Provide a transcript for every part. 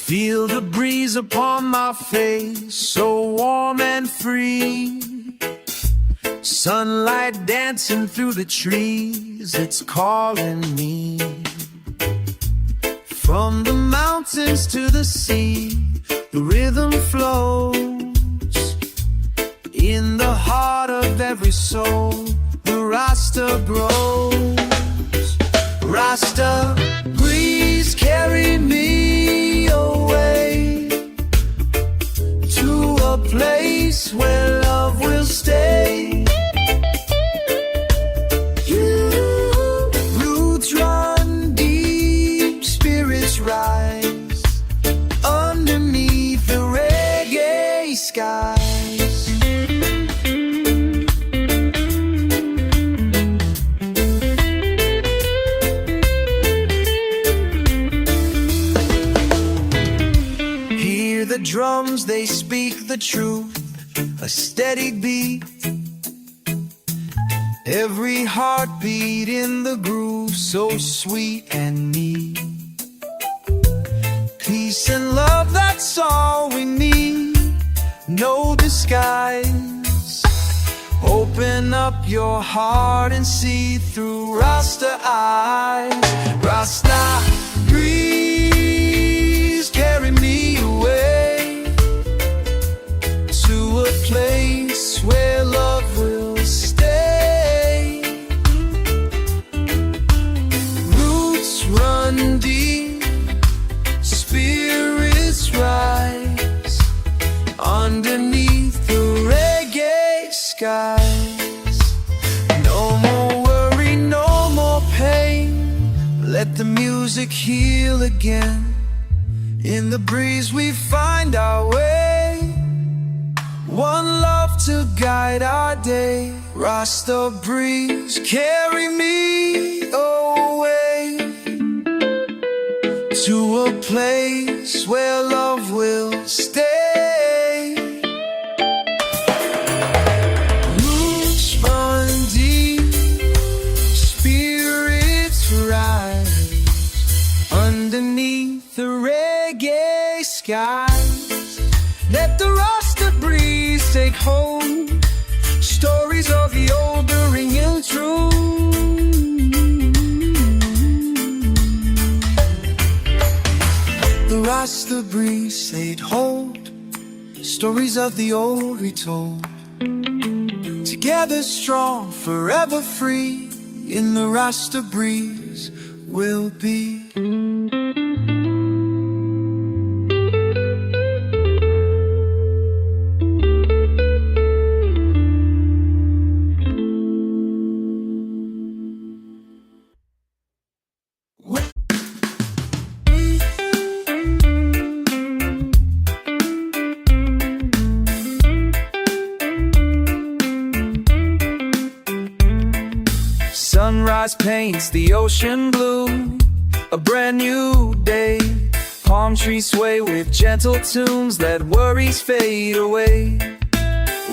Feel the breeze upon my face, so warm and free. Sunlight dancing through the trees, it's calling me. From the mountains to the sea, the rhythm flows. In the heart of every soul, the Rasta grows. Rasta breeze, carry me away to a place where love will stay. Roots run deep, spirits rise underneath the reggae skies. Hear the drums, they speak the truth, a steady beat. Every heartbeat in the groove, so sweet and neat. Peace and love, that's all we need, no disguise. Open up your heart and see through Rasta eyes. Rasta breeze, carry me away to a place where love will stay. Roots run deep, spirits rise underneath the reggae skies. No more worry, no more pain, let the music heal again. In the breeze we find our way, one love to guide our day. Rasta breeze, carry me away to a place where love will stay. Roots run deep, spirits rise underneath the reggae skies. Let the Rasta breeze take hold, stories of the old are ringing true. The Rasta breeze laid hold, stories of the old retold. Together strong, forever free, in the Rasta breeze we'll be. Sunrise paints the ocean blue, a brand new day. Palm trees sway with gentle tunes, let worries fade away.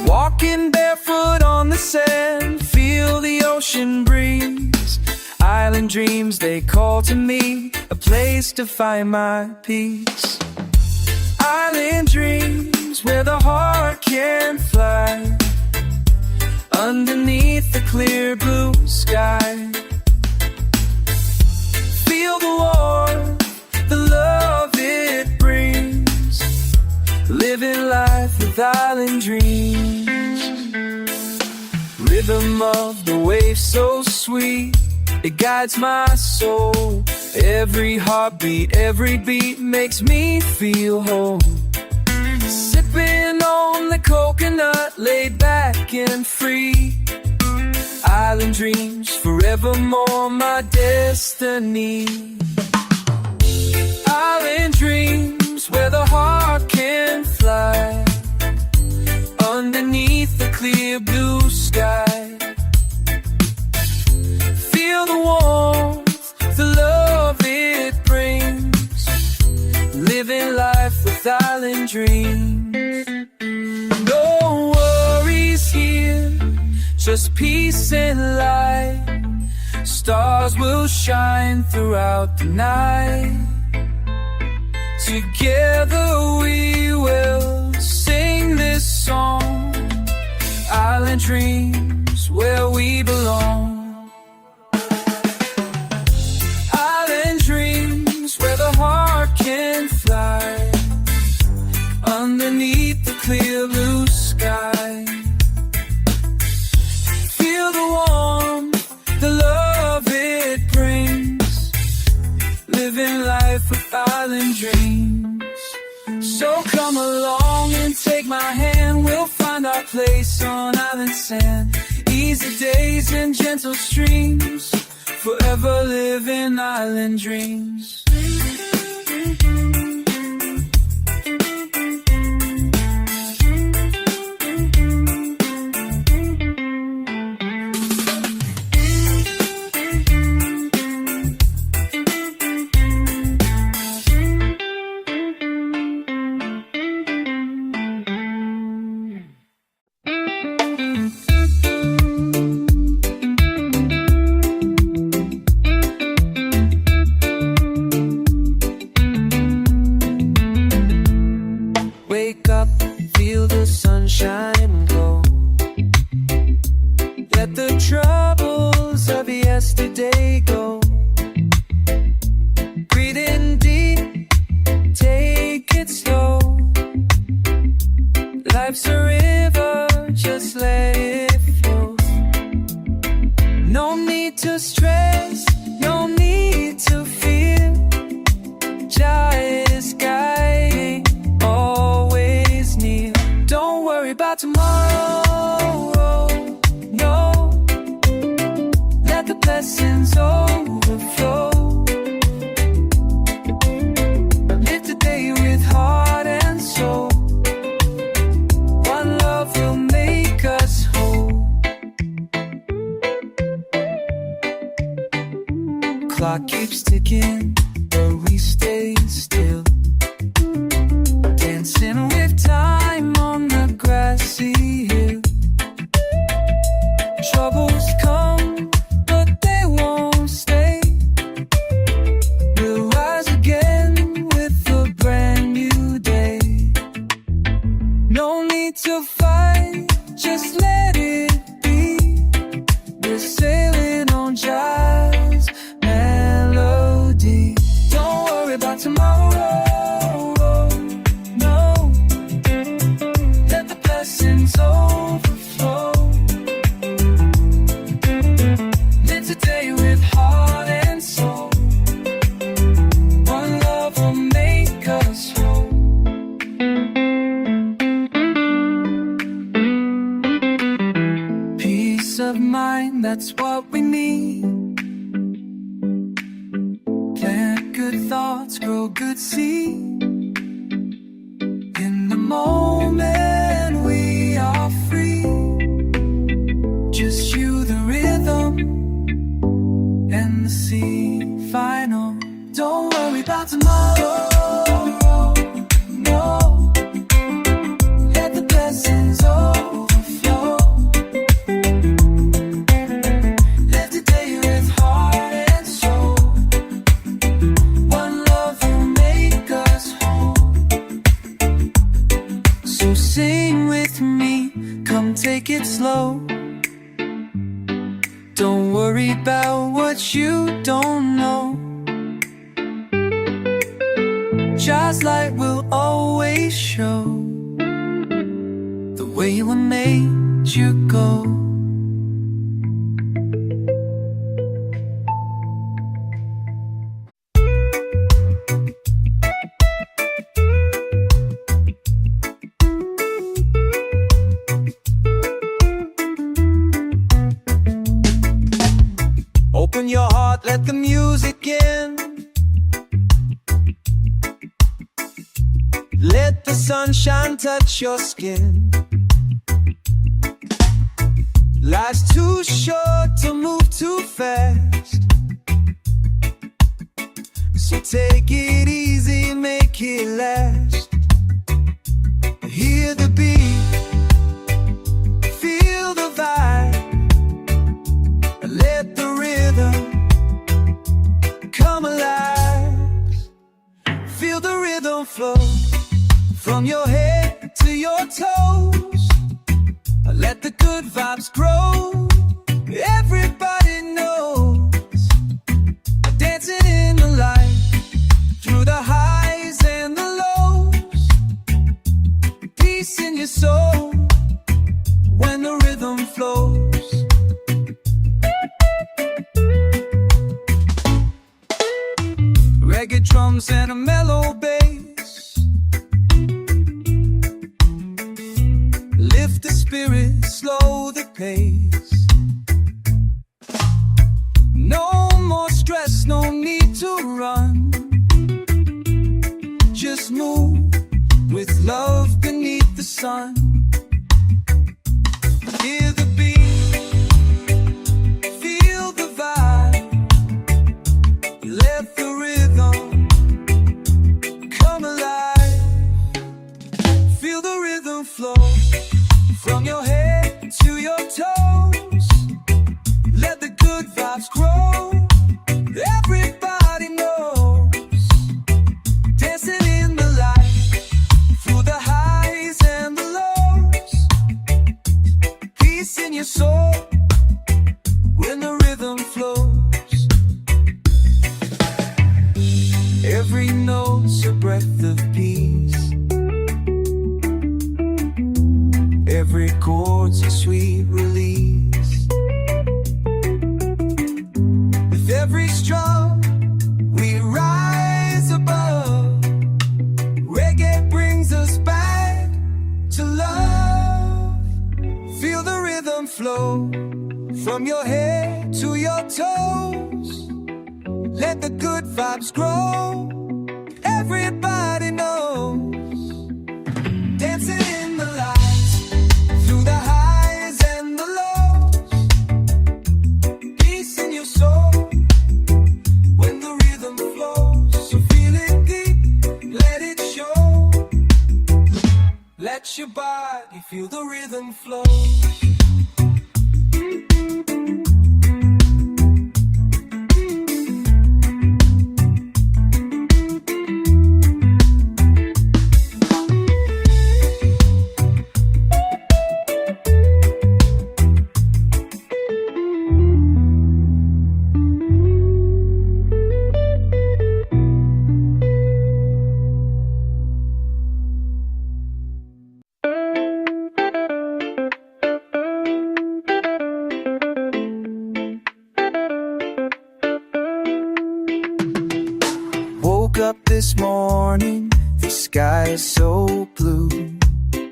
Walking barefoot on the sand, feel the ocean breeze. Island dreams, they call to me, a place to find my peace. Island dreams, where the heart can fly underneath the clear blue sky. Feel the warmth, the love it brings, living life with island dreams. Rhythm of the waves so sweet, it guides my soul. Every heartbeat, every beat makes me feel whole. Sipping on the coconut, laid back and free. Island dreams, forevermore my destiny. Island dreams, where the heart can fly underneath the clear blue sky. Feel the warmth, the love it brings, living life with island dreams. No worries here, just peace and light. Stars will shine throughout the night. Together we will sing this song, Island dreams where we belong. Island dreams where the heart can fly, underneath the clear blue sky. Feel the warmth, the love it brings, living life with island dreams. So come along and take my hand, we'll find our place on island sand. Easy days and gentle streams, forever living island dreams. Wake up, feel the sunshine glow. Let the troubles of yesterday go. Breathe in deep, take it slow. Life's a river, just let it flow. No need to stress, no need to fear. Jah is guiding, always near. Don't worry about tomorrow, no. Let the blessings overflow. Live today with heart and soul. One love will make us whole. Clock keeps ticking, but we stay still. Dancing with time on the grassy hill. Troubles come, but they won't stay. We'll rise again with a brand new day. No need to fight, just let it be. We're sailing on Jah's melody. Don't worry about tomorrow, no. Let the blessings overflow. Live today with heart and soul. One love will make us whole. Peace of mind, that's what we need. Plant good thoughts, grow good seed. In the moment we are free. Just you, the rhythm, and the sea final. Don't worry about tomorrow, no. Let the blessings overflow. Live today with heart and soul. One love will make us whole. So sing with me, come take it slow. Don't worry about what you don't know. Jah's light will always show the way we made you go. Open your heart, let the music in. Let the sunshine touch your skin. Life's too short to move too fast. So take it easy, make it last. Hear the beat, feel the vibe. Let the rhythm come alive. Feel the rhythm flow from your head to your toes. Let the good vibes grow. Everybody knows, dancing in the light, through the highs and the lows. Peace in your soul when the rhythm flows. Reggae drums and a mellow bass lift the spirit, slow the pace. No more stress, no need to run. Just move with love beneath the sun. Hear the beat, feel the vibe. Let the rhythm come alive. Feel the rhythm flow from your head to your toes. Let the good vibes grow. Everybody knows, dancing in the light, through the highs and the lows. Peace in your soul when the rhythm flows. Every note's a breath of peace. Every chord's a sweet release. With every strum we rise above. Reggae brings us back to love. Feel the rhythm flow from your head to your toes. Let the good vibes grow. Everybody knows, dancing in the lights, through the highs and the lows. Peace in your soul when the rhythm flows. So feel it deep, let it show. Let your body feel the rhythm flow. Woke up this morning, the sky is so blue.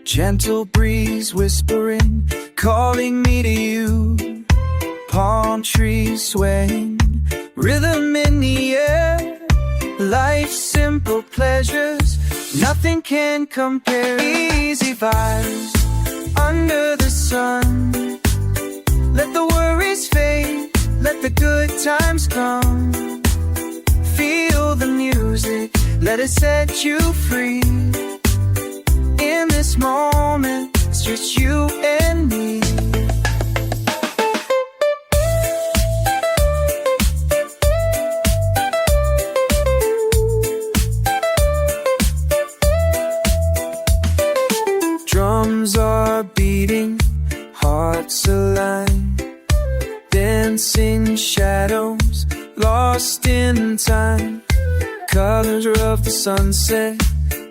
Gentle breeze whispering, calling me to you. Palm trees swaying, rhythm in the air. Life's simple pleasures, nothing can compare. Easy vibes under the sun. Let the worries fade, let the good times come. Feel the music, let it set you free. In this moment, it's just you and me. Drums are beating, hearts align. Dancing shadows, lost in time. Colors of the sunset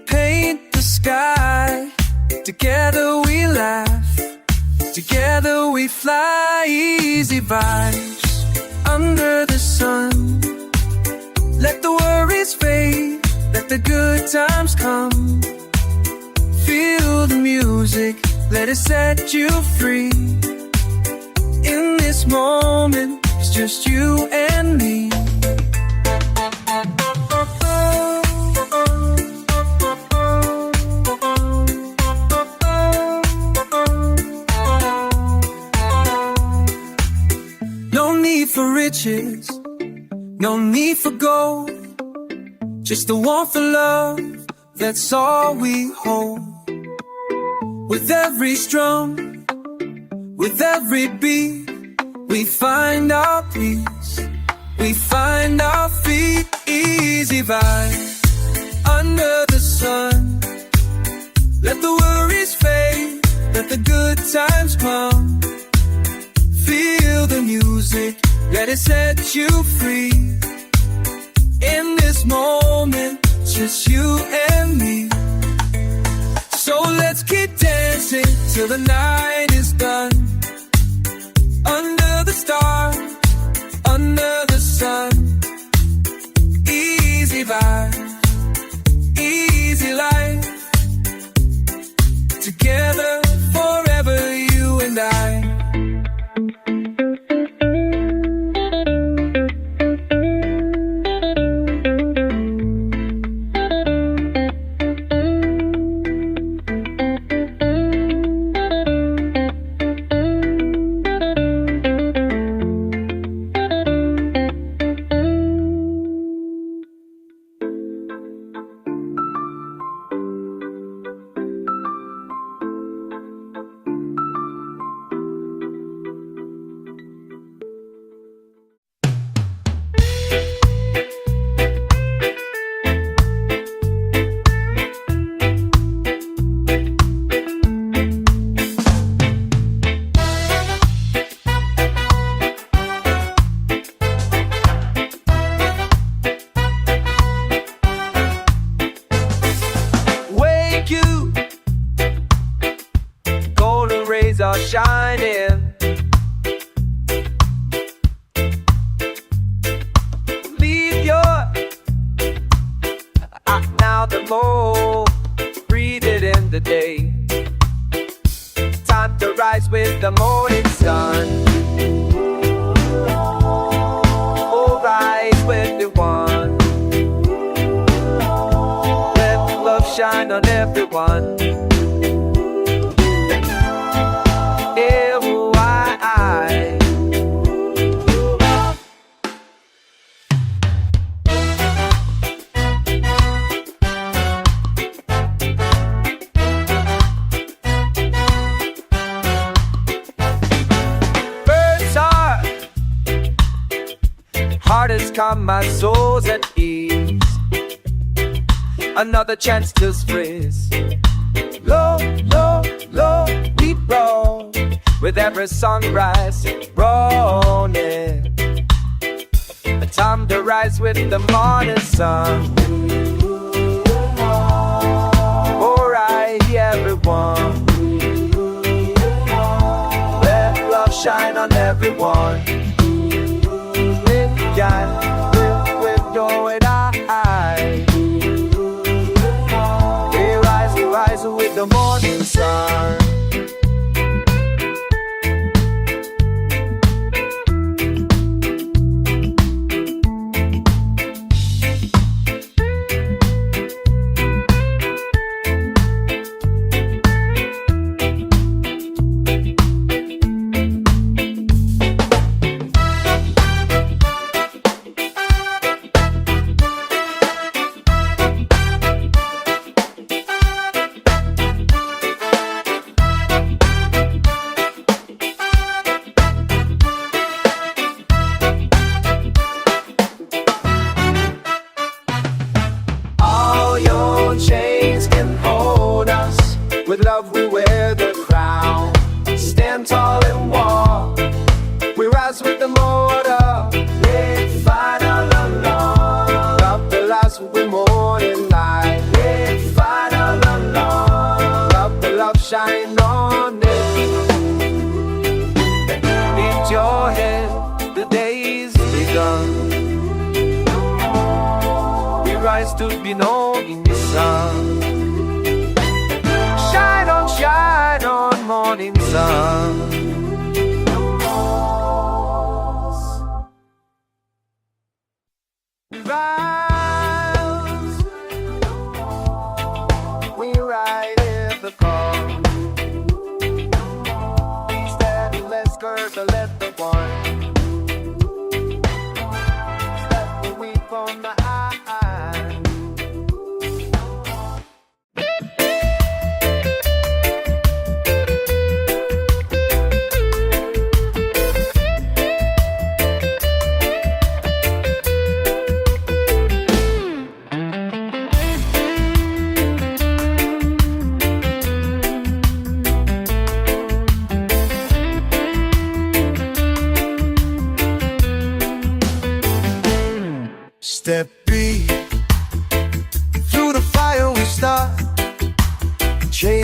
paint the sky. Together we laugh, together we fly. Easy vibes under the sun. Let the worries fade, let the good times come. Feel the music, let it set you free. In this moment, it's just you and me. No need for riches, no need for gold. Just the warmth of love, that's all we hold. With every strum, with every beat, we find our peace, we find our feet. Easy vibe under the sun. Let the worries fade, let the good times come. Feel the music, let it set you free. In this moment, just you and me. So let's keep dancing till the night is done. Under the stars, under the sun. Easy vibe, easy life. Together forever, you and I. Are shining. Leave your now the mold. Breathe it in the day. Time to rise with the morning sun. Oh, rise with the one. Let love shine on everyone. Heart has come, my soul's at ease. Another chance to freeze. Low, low, low, we roll. With every sunrise, rolling. A time to rise with the morning sun. Alright, everyone. Let love shine on everyone. With your eye, we rise with the morning sun. Chains can hold us. With love we wear the crown. Stand tall and walk. We rise with the motor. We fight all alone. Love the last we morning light. We fight all alone. Love the love shine on it. Lift your head, the day's begun. We rise to be known in the sun. Shine on, morning sun. We rise, we ride in the call.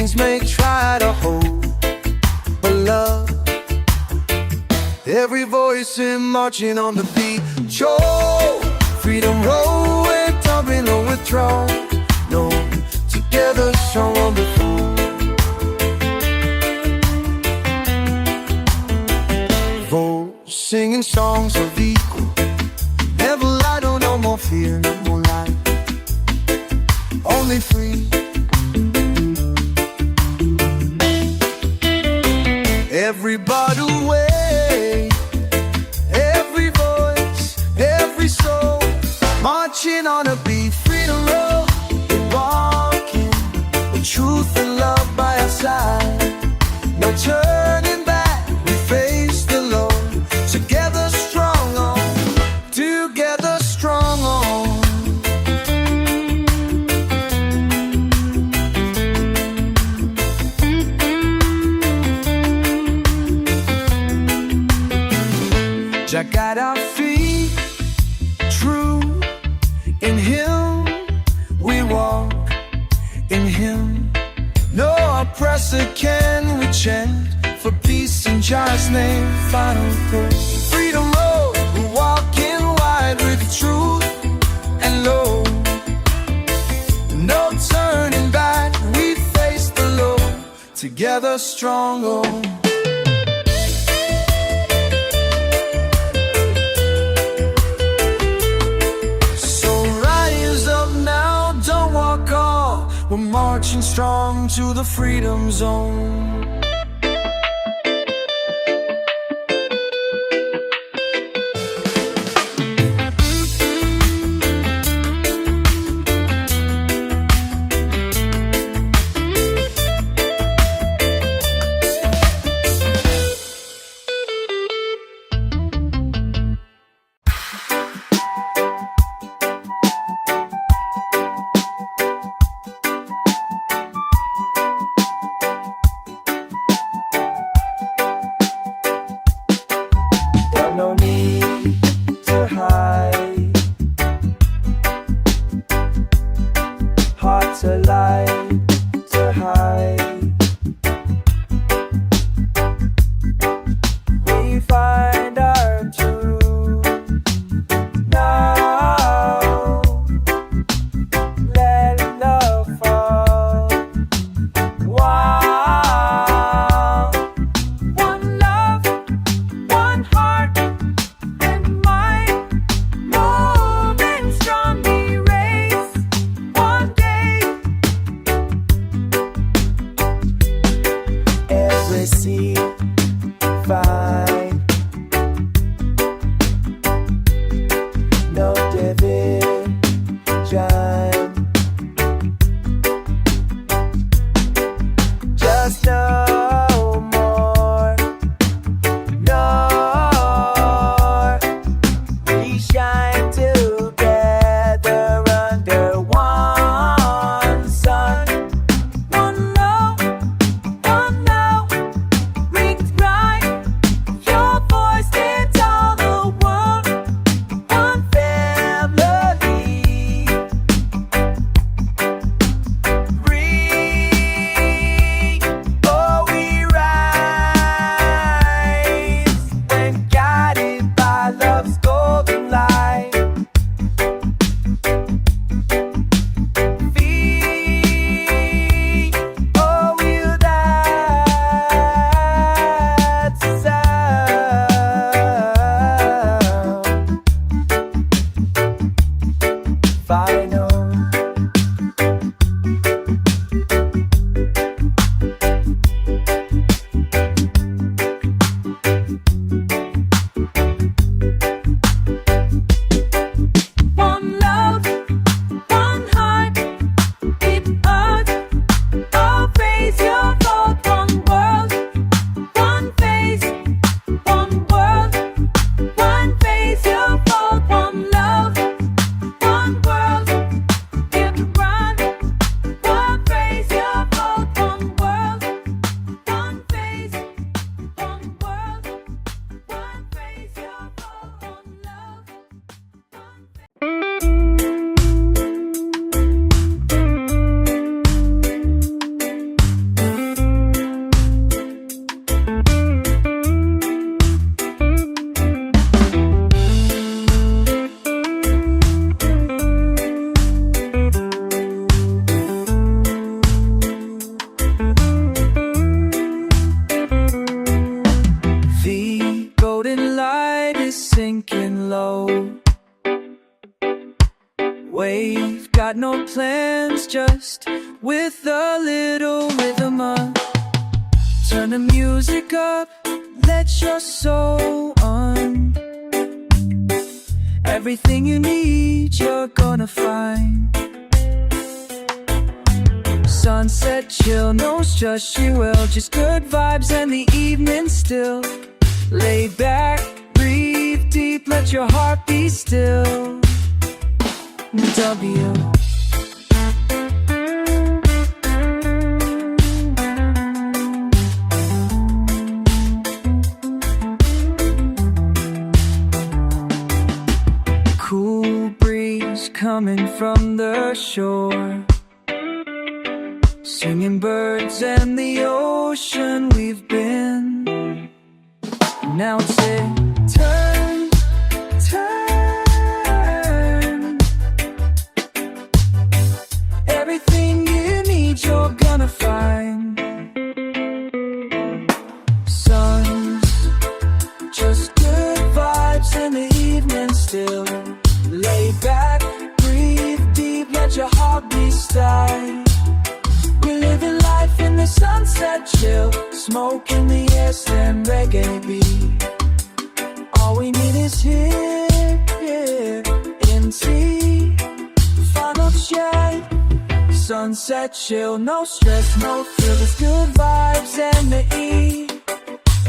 Chains may try to hold, but love. Every voice in marching on the beat. Show freedom roll, we're dumping or withdraw. No, together strong on the floor. Vote singing songs of equal. Never lie, no more fear, no more lie. Only free. Everybody way, every voice, every soul, marching on a beat. Freedom road, we're walking with truth and love by our side. No turning back, we face the Lord. Together strong on, together strong on. Jah guide our feet, true. In Him we walk, in Him no oppressor can we chant. For peace in Jah's name, final prayer. Freedom road, we're walking wide with truth and love. No turning back, we face the Lord. Together strong on. We're marching strong to the freedom zone. plans, just with a little rhythm up. Turn the music up, let your soul on. Everything you need, you're gonna find. Sunset chill, no stress, you will. Just good vibes and the evening still. Lay back, breathe deep, let your heart be still. W. Cool breeze coming from the shore, singing birds and the ocean we've been. Now it's it. Turn, turn. Everything you need, you're gonna find. Suns, just good vibes in the evening still. Lay back, breathe deep, let your heart be still. We're living life in the sunset chill, smoke in the air, stand reggae beat. All we need is here, in tea. Final check, sunset chill, no stress, no feel. There's good vibes and the E.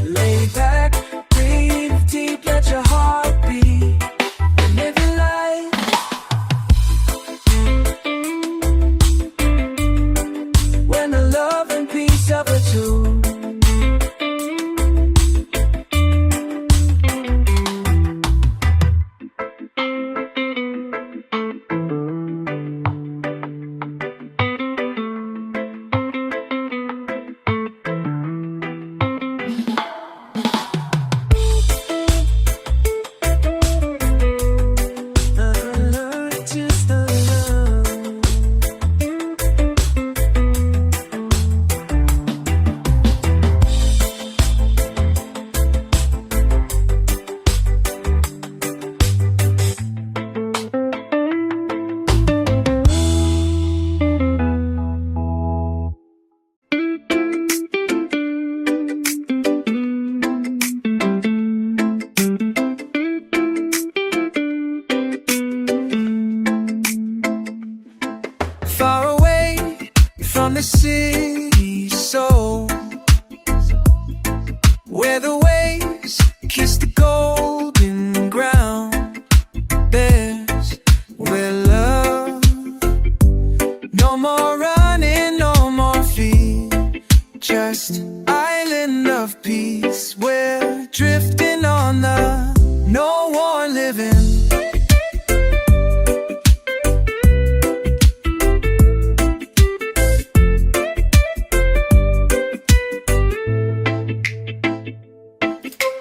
Lay back, breathe deep, let your heart beat. We're living life. When the love and peace of the two. The city soul, where the waves kiss the golden ground. There's where love, no more running, no more fear, just island of peace. We're drifting on the no war living.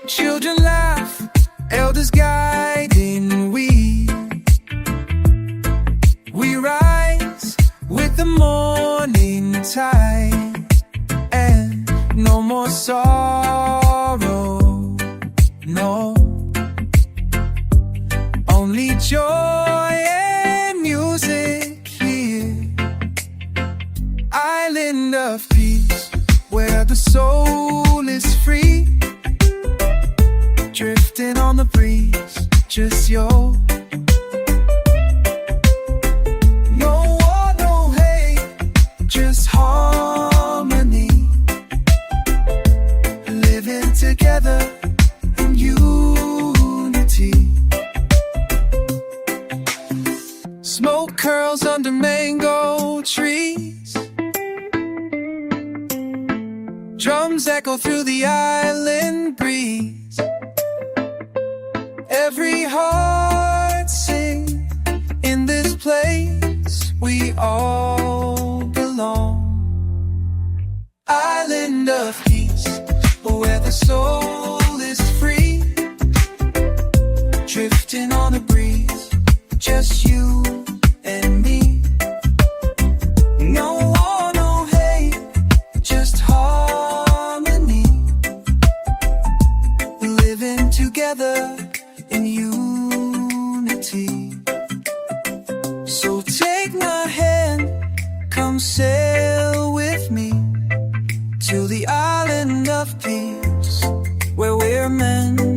Children laugh, elders guiding, we rise with the morning tide. And no more sorrow, no, only joy and music here. Island of peace, where the soul is free. Drifting on the breeze, just yo. No war, no hate, just harmony. Living together in unity. Smoke curls under mango trees. Drums echo through the island breeze. Every heart sing in this place, we all belong. Island of peace, where the soul is free. Drifting on a breeze, just you and me. No war, no hate, just harmony. Living together in unity. So take my hand. to the island of peace, where we're meant